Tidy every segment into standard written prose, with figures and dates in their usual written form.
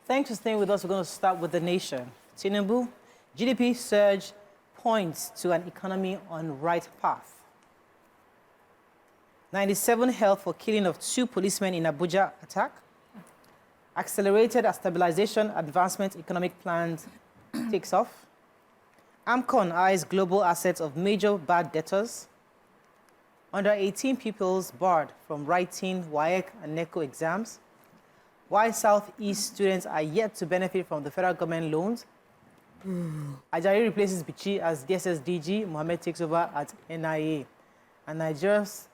Thanks for staying with us. We're going to start with the nation. Tinubu, GDP surge points to an economy on right path. 97 held for killing of 2 policemen in Abuja attack. Accelerated stabilization advancement economic plans takes off. AMCON eyes global assets of major bad debtors. Under-18 pupils barred from writing WAEC and NECO exams. Why Southeast students are yet to benefit from the federal government loans. Ajari replaces Bichi as DSS DG. Mohammed takes over at NIA. And Nigeria's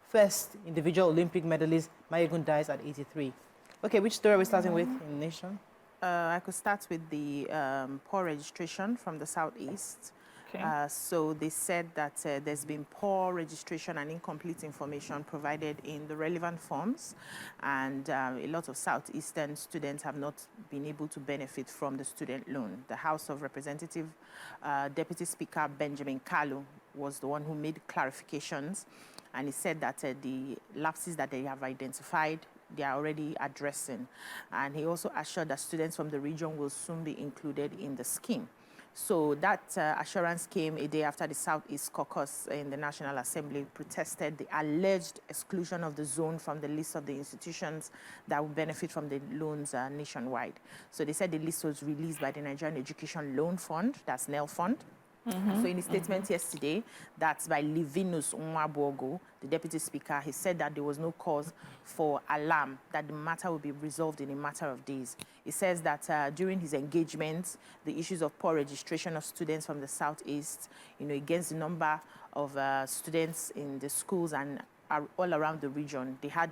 first individual Olympic medalist, Mayegun, dies at 83. Okay, which story are we starting with in the nation? I could start with the poor registration from the Southeast. Okay. So they said that there's been poor registration and incomplete information provided in the relevant forms, and a lot of Southeastern students have not been able to benefit from the student loan. The House of Representatives Deputy Speaker Benjamin Kalu was the one who made clarifications, and he said that the lapses that they have identified, they are already addressing. And he also assured that students from the region will soon be included in the scheme. So that assurance came a day after the Southeast Caucus in the National Assembly protested the alleged exclusion of the zone from the list of the institutions that will benefit from the loans nationwide. So they said the list was released by the Nigerian Education Loan Fund, that's NEL Fund. So in a statement yesterday, that's by Livinus Nwabuogo, the Deputy Speaker, he said that there was no cause for alarm, that the matter will be resolved in a matter of days. He says that during his engagements, the issues of poor registration of students from the Southeast, against the number of students in the schools and all around the region, they had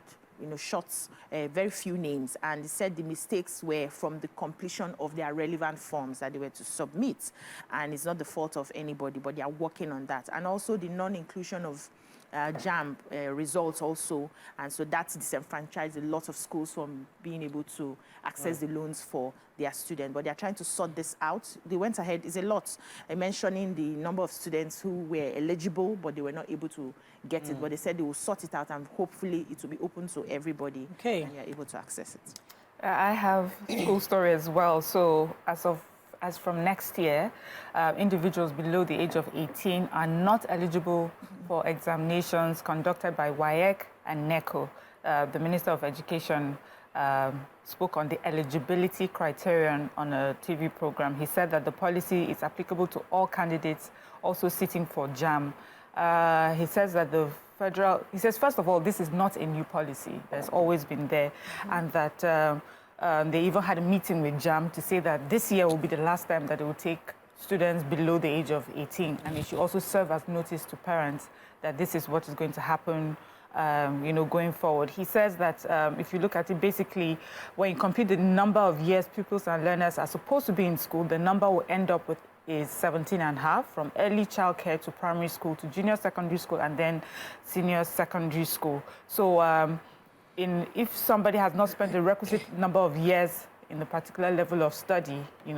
shots, very few names, and he said the mistakes were from the completion of their relevant forms that they were to submit, and it's not the fault of anybody, but they are working on that. And also the non-inclusion of JAMB results also, and so that's disenfranchised a lot of schools from being able to access the loans for their students, but they're trying to sort this out. They went ahead, it's a lot, mentioning the number of students who were eligible, but they were not able to get it, but they said they will sort it out, and hopefully it will be open to everybody, and you're able to access it. I have a school story as well. So as from next year, individuals below the age of 18 are not eligible for examinations conducted by WAEC and NECO. The Minister of Education spoke on the eligibility criterion on a TV program. He said that the policy is applicable to all candidates also sitting for JAMB. He says that first of all, this is not a new policy. There's always been there, and that they even had a meeting with JAMB to say that this year will be the last time that they will take students below the age of 18, and it should also serve as notice to parents that this is what is going to happen, going forward. He says that if you look at it, basically, when you compute the number of years pupils and learners are supposed to be in school, the number will end up with is 17.5, from early childcare to primary school to junior secondary school and then senior secondary school. So if somebody has not spent the requisite number of years in a particular level of study, you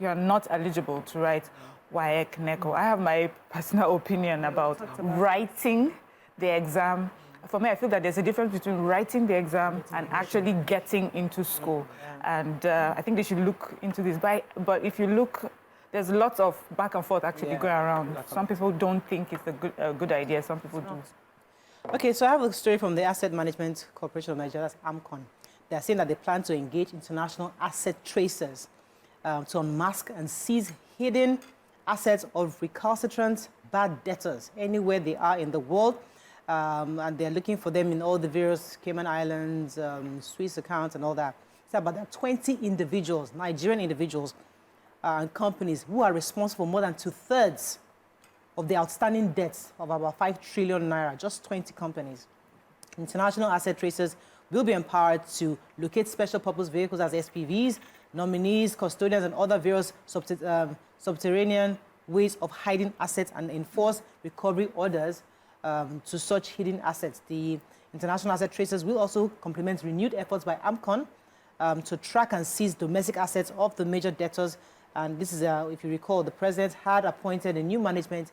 are not eligible to write WAEC, NECO. I have my personal opinion about writing the exam. For me, I feel that there's a difference between writing the exam and actually getting into school. And I think they should look into this. But if you look, there's lots of back and forth actually going around. Some people don't think it's a good idea. Some people do. Okay, so I have a story from the Asset Management Corporation of Nigeria, that's AMCON. They're saying that they plan to engage international asset tracers to unmask and seize hidden assets of recalcitrant bad debtors anywhere they are in the world. And they're looking for them in all the various Cayman Islands, Swiss accounts and all that. It's about there are 20 individuals, Nigerian individuals and companies who are responsible for more than 2/3 of the outstanding debts of about 5 trillion naira, just 20 companies. International asset tracers will be empowered to locate special purpose vehicles as SPVs, nominees, custodians, and other various subterranean ways of hiding assets and enforce recovery orders to such hidden assets. The international asset tracers will also complement renewed efforts by AMCON to track and seize domestic assets of the major debtors. And this is, if you recall, the president had appointed a new management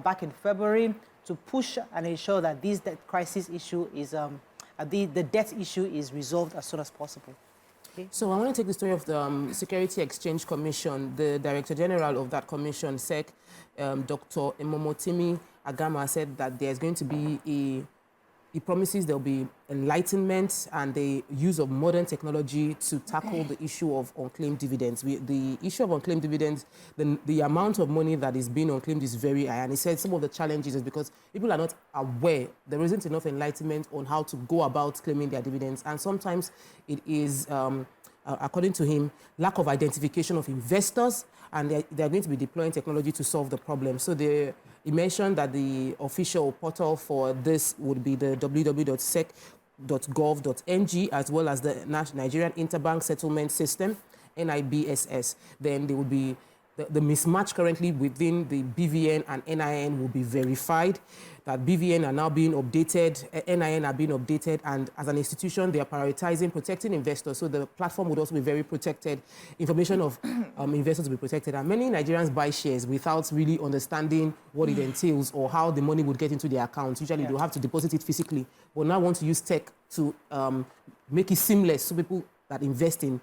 back in February to push and ensure that this debt crisis issue is the debt issue is resolved as soon as possible. Okay. So I want to take the story of the Security Exchange Commission. The Director General of that commission, SEC, Dr. Emomotimi Agama, said that there's going to be he promises there'll be enlightenment and the use of modern technology to tackle the issue of unclaimed dividends. The issue of unclaimed dividends, the amount of money that is being unclaimed is very high. And he said some of the challenges is because people are not aware. There isn't enough enlightenment on how to go about claiming their dividends. And sometimes it is, according to him, lack of identification of investors, and they're going to be deploying technology to solve the problem. So he mentioned that the official portal for this would be the www.sec.gov.ng, as well as the Nigerian Interbank Settlement System, NIBSS. Then there would be the mismatch currently within the BVN and NIN will be verified, that BVN are now being updated, NIN are being updated, and as an institution, they are prioritizing protecting investors. So the platform would also be very protected. Information of investors will be protected. And many Nigerians buy shares without really understanding what it entails or how the money would get into their accounts. Usually they'll have to deposit it physically. But now want to use tech to make it seamless so people that invest in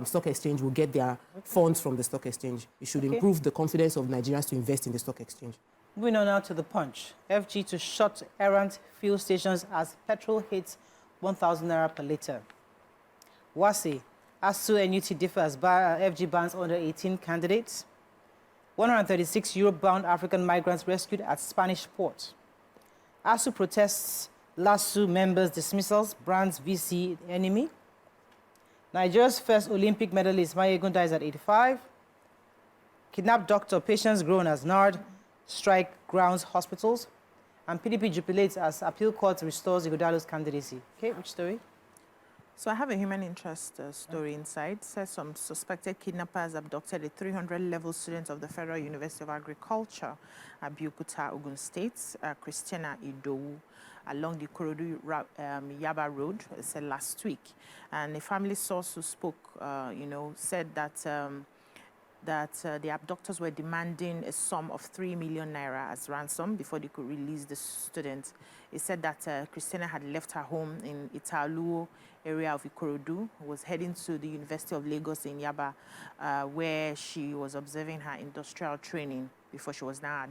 stock exchange will get their funds from the stock exchange. It should improve the confidence of Nigerians to invest in the stock exchange. Moving on now to the Punch. FG to shut errant fuel stations as petrol hits 1,000 naira per litre. WASSCE, ASU NUT differs. FG bans under-18 candidates. 136 Europe-bound African migrants rescued at Spanish port. ASU protests LASU members' dismissals, brands VC enemy. Nigeria's first Olympic medalist, Mayegun, dies at 85. Kidnapped doctor, patients grown as NARD, strike grounds hospitals. And PDP jubilates as appeal court restores Ighodalo's candidacy. Okay, which story? So I have a human interest story inside. It says some suspected kidnappers abducted a 300-level student of the Federal University of Agriculture, Abeokuta, Ogun State, Christina Idowu, along the Ikorodu Yaba Road, said last week. And a family source who spoke, said that the abductors were demanding a sum of 3 million naira as ransom before they could release the student. It said that Christina had left her home in Italuo area of Ikorodu, was heading to the University of Lagos in Yaba, where she was observing her industrial training before she was now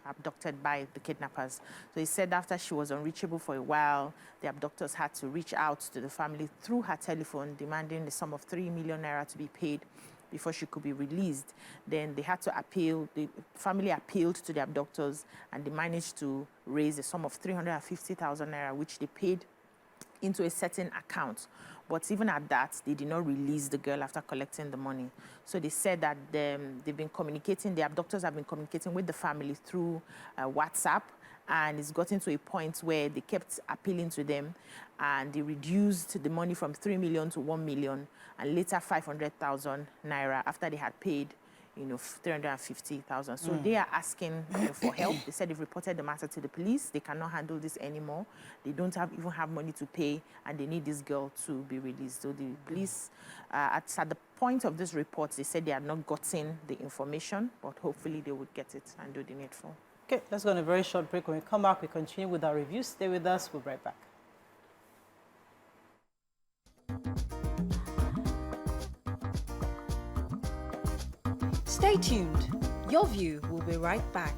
abducted by the kidnappers. So he said after she was unreachable for a while, the abductors had to reach out to the family through her telephone, demanding the sum of 3 million naira to be paid before she could be released. Then they had to appeal. The family appealed to the abductors, and they managed to raise a sum of 350,000 naira, which they paid into a certain account. But even at that, they did not release the girl after collecting the money. So they said that they've been communicating, the abductors have been communicating with the family through WhatsApp, and it's gotten to a point where they kept appealing to them, and they reduced the money from 3 million to 1 million, and later 500,000 naira after they had paid 350,000. So they are asking for help. They said they've reported the matter to the police. They cannot handle this anymore. They don't even have money to pay, and they need this girl to be released. So the police, at the point of this report, they said they had not gotten the information, but hopefully they would get it and do the needful. Okay, let's go on a very short break. When we come back, we continue with our review. Stay with us. We'll be right back. Stay tuned. Your View will be right back.